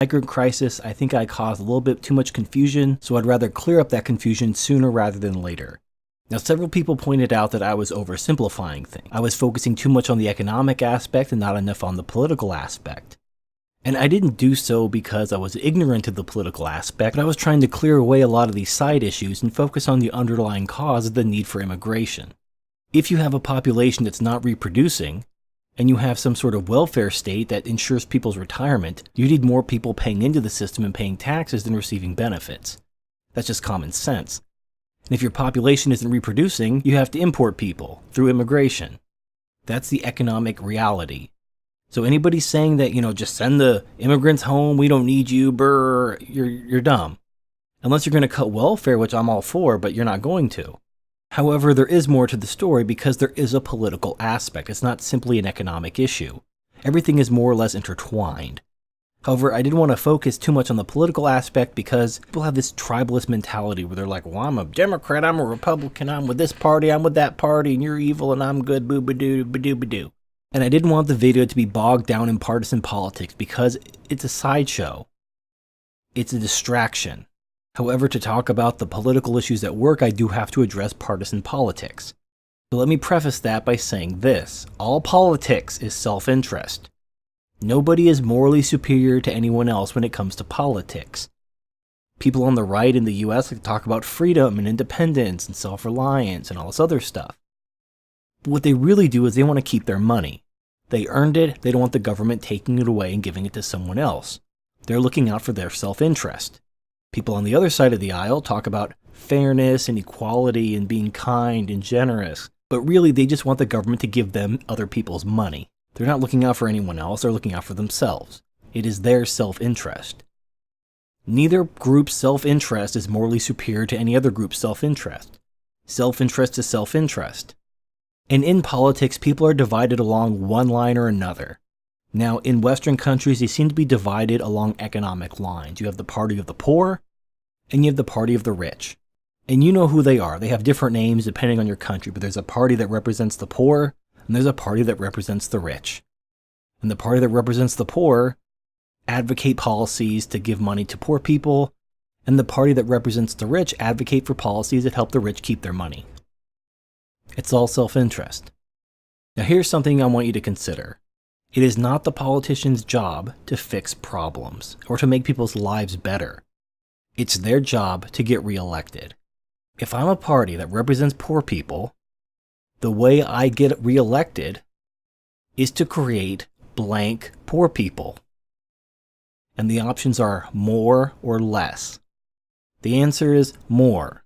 Migrant crisis, I think I caused a little bit too much confusion, so I'd rather clear up that confusion sooner rather than later. Now, several people pointed out that I was oversimplifying things. I was focusing too much on the economic aspect and not enough on the political aspect. And I didn't do so because I was ignorant of the political aspect, but I was trying to clear away a lot of these side issues and focus on the underlying cause of the need for immigration. If you have a population that's not reproducing, and you have some sort of welfare state that ensures people's retirement, you need more people paying into the system and paying taxes than receiving benefits. That's just common sense. And if your population isn't reproducing, you have to import people through immigration. That's the economic reality. So anybody saying that, just send the immigrants home, we don't need you, you're dumb. Unless you're going to cut welfare, which I'm all for, but you're not going to. However, there is more to the story because there is a political aspect. It's not simply an economic issue. Everything is more or less intertwined. However, I didn't want to focus too much on the political aspect because people have this tribalist mentality where they're like, well, I'm a Democrat, I'm a Republican, I'm with this party, I'm with that party, and you're evil and I'm good, boo-ba-doo, ba-doo-ba-doo. And I didn't want the video to be bogged down in partisan politics because it's a sideshow. It's a distraction. However, to talk about the political issues at work, I do have to address partisan politics. So let me preface that by saying this. All politics is self-interest. Nobody is morally superior to anyone else when it comes to politics. People on the right in the US like to talk about freedom and independence and self-reliance and all this other stuff. But what they really do is they want to keep their money. They earned it, they don't want the government taking it away and giving it to someone else. They're looking out for their self-interest. People on the other side of the aisle talk about fairness and equality and being kind and generous, but really they just want the government to give them other people's money. They're not looking out for anyone else, they're looking out for themselves. It is their self-interest. Neither group's self-interest is morally superior to any other group's self-interest. Self-interest is self-interest. And in politics, people are divided along one line or another. Now, in Western countries, they seem to be divided along economic lines. You have the party of the poor, and you have the party of the rich. And you know who they are. They have different names depending on your country, but there's a party that represents the poor, and there's a party that represents the rich. And the party that represents the poor advocate policies to give money to poor people, and the party that represents the rich advocate for policies that help the rich keep their money. It's all self-interest. Now here's something I want you to consider. It is not the politician's job to fix problems or to make people's lives better. It's their job to get reelected. If I'm a party that represents poor people, the way I get reelected is to create blank poor people. And the options are more or less. The answer is more.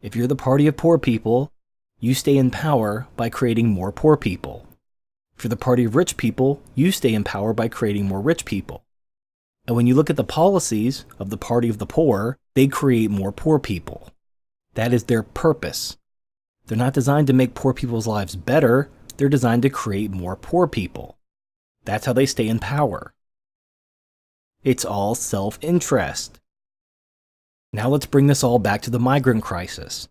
If you're the party of poor people, you stay in power by creating more poor people. If you're the party of rich people, you stay in power by creating more rich people. And when you look at the policies of the party of the poor, they create more poor people. That is their purpose. They're not designed to make poor people's lives better, they're designed to create more poor people. That's how they stay in power. It's all self-interest. Now let's bring this all back to the migrant crisis.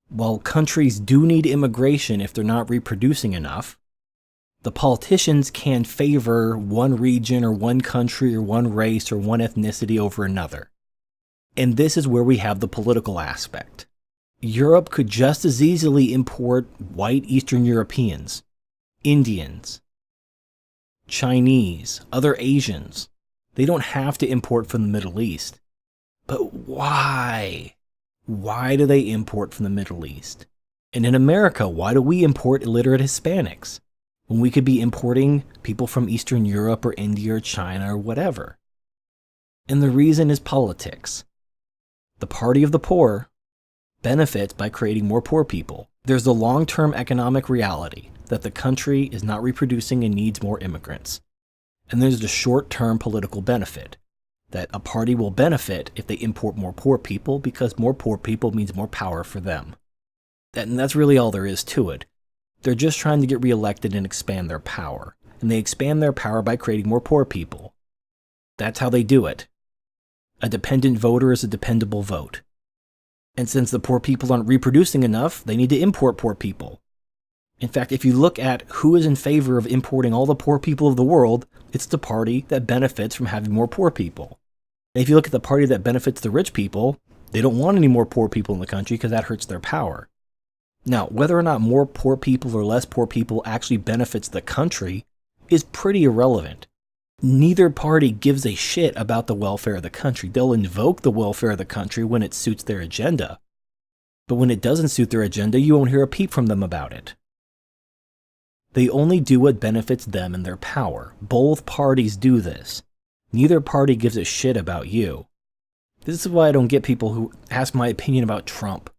While countries do need immigration if they're not reproducing enough, the politicians can favor one region or one country or one race or one ethnicity over another. And this is where we have the political aspect. Europe could just as easily import white Eastern Europeans, Indians, Chinese, other Asians. They don't have to import from the Middle East. But why? Why do they import from the Middle East? And in America, why do we import illiterate Hispanics when we could be importing people from Eastern Europe or India or China or whatever? And the reason is politics. The party of the poor benefits by creating more poor people. There's the long-term economic reality that the country is not reproducing and needs more immigrants. And there's the short-term political benefit that a party will benefit if they import more poor people because more poor people means more power for them. And that's really all there is to it. They're just trying to get reelected and expand their power. And they expand their power by creating more poor people. That's how they do it. A dependent voter is a dependable vote. And since the poor people aren't reproducing enough, they need to import poor people. In fact, if you look at who is in favor of importing all the poor people of the world, it's the party that benefits from having more poor people. And if you look at the party that benefits the rich people, they don't want any more poor people in the country because that hurts their power. Now, whether or not more poor people or less poor people actually benefits the country is pretty irrelevant. Neither party gives a shit about the welfare of the country. They'll invoke the welfare of the country when it suits their agenda. But when it doesn't suit their agenda, you won't hear a peep from them about it. They only do what benefits them and their power. Both parties do this. Neither party gives a shit about you. This is why I don't get people who ask my opinion about Trump.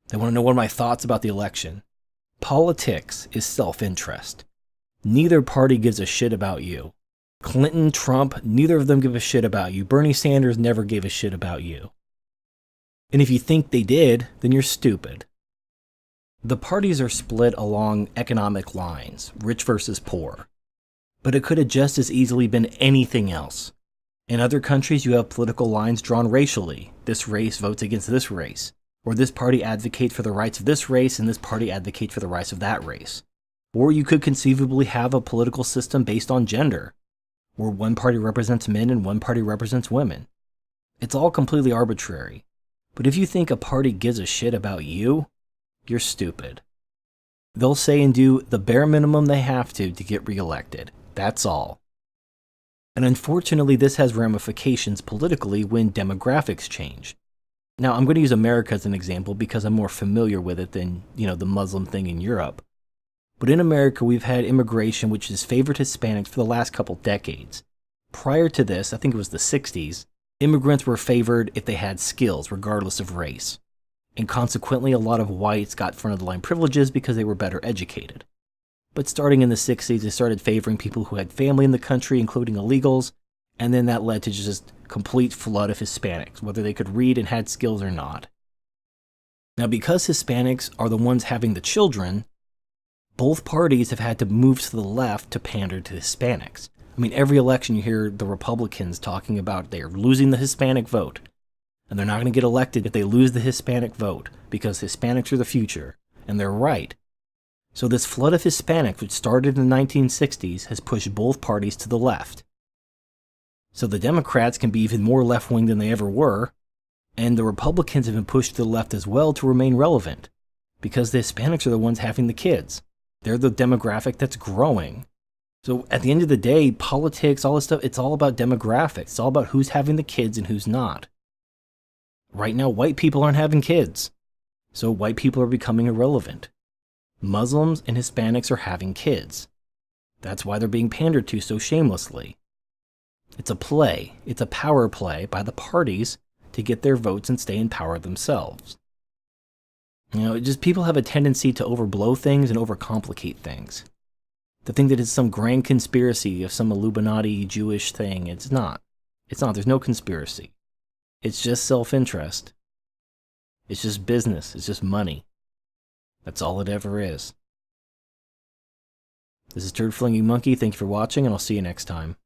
They want to know what are my thoughts about the election. Politics is self-interest. Neither party gives a shit about you. Clinton, Trump, neither of them give a shit about you. Bernie Sanders never gave a shit about you. And if you think they did, then you're stupid. The parties are split along economic lines, rich versus poor. But it could have just as easily been anything else. In other countries, you have political lines drawn racially. This race votes against this race. Or this party advocates for the rights of this race, and this party advocates for the rights of that race. Or you could conceivably have a political system based on gender, where one party represents men and one party represents women. It's all completely arbitrary. But if you think a party gives a shit about you, you're stupid. They'll say and do the bare minimum they have to get reelected. That's all. And unfortunately, this has ramifications politically when demographics change. Now, I'm going to use America as an example because I'm more familiar with it than, the Muslim thing in Europe. But in America, we've had immigration which has favored Hispanics for the last couple decades. Prior to this, I think it was the 60s, immigrants were favored if they had skills, regardless of race. And consequently, a lot of whites got front-of-the-line privileges because they were better educated. But starting in the 60s, they started favoring people who had family in the country, including illegals, and then that led to just complete flood of Hispanics, whether they could read and had skills or not. Now, because Hispanics are the ones having the children, both parties have had to move to the left to pander to Hispanics. I mean, every election you hear the Republicans talking about they're losing the Hispanic vote, and they're not going to get elected if they lose the Hispanic vote, because Hispanics are the future, and they're right. So this flood of Hispanics, which started in the 1960s, has pushed both parties to the left. So the Democrats can be even more left-wing than they ever were, and the Republicans have been pushed to the left as well to remain relevant, because the Hispanics are the ones having the kids. They're the demographic that's growing. So at the end of the day, politics, all this stuff, it's all about demographics. It's all about who's having the kids and who's not. Right now, white people aren't having kids, so white people are becoming irrelevant. Muslims and Hispanics are having kids. That's why they're being pandered to so shamelessly. It's a play. It's a power play by the parties to get their votes and stay in power themselves. Just people have a tendency to overblow things and overcomplicate things. To think that it's some grand conspiracy of some Illuminati Jewish thing, it's not. It's not. There's no conspiracy. It's just self-interest. It's just business. It's just money. That's all it ever is. This is Turd Flinging Monkey. Thank you for watching, and I'll see you next time.